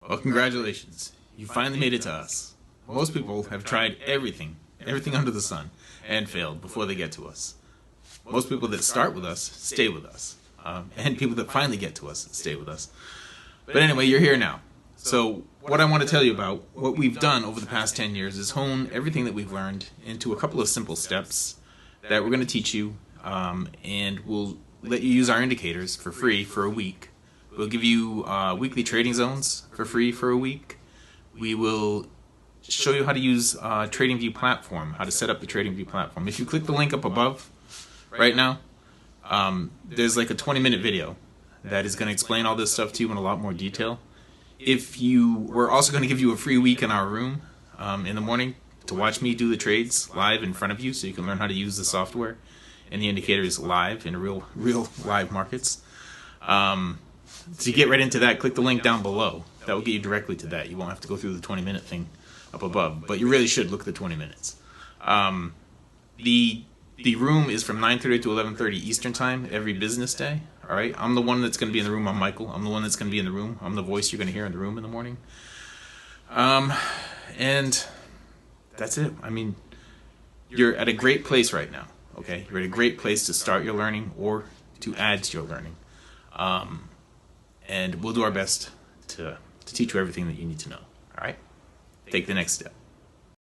Well, congratulations. You finally made it to us. Most people have tried everything under the sun, and failed before they get to us. Most people that start with us stay with us. And people that finally get to us stay with us. But anyway, you're here now. So what I want to tell you about, what we've done over the past 10 years is hone everything that we've learned into a couple of simple steps that we're going to teach you, and we'll let you use our indicators for free for a week. We'll give you weekly trading zones for free for a week. We will show you how to use TradingView platform, how to set up the TradingView platform. If you click the link up above right now, there's like a 20-minute video that is going to explain all this stuff to you in a lot more detail. We're also going to give you a free week in our room in the morning to watch me do the trades live in front of you, so you can learn how to use the software and the indicators live in real live markets. To get right into that, click the link down below. That will get you directly to that. You won't have to go through the 20-minute thing up above, but you really should look at the 20 minutes. The room is from 9:30 to 11:30 Eastern Time every business day. All right, I'm the one that's going to be in the room. I'm Michael. I'm the one that's going to be in the room. I'm the voice you're going to hear in the room in the morning. And that's it. I mean, you're at a great place right now. Okay, you're at a great place to start your learning or to add to your learning. And we'll do our best to teach you everything that you need to know. All right, take the next step.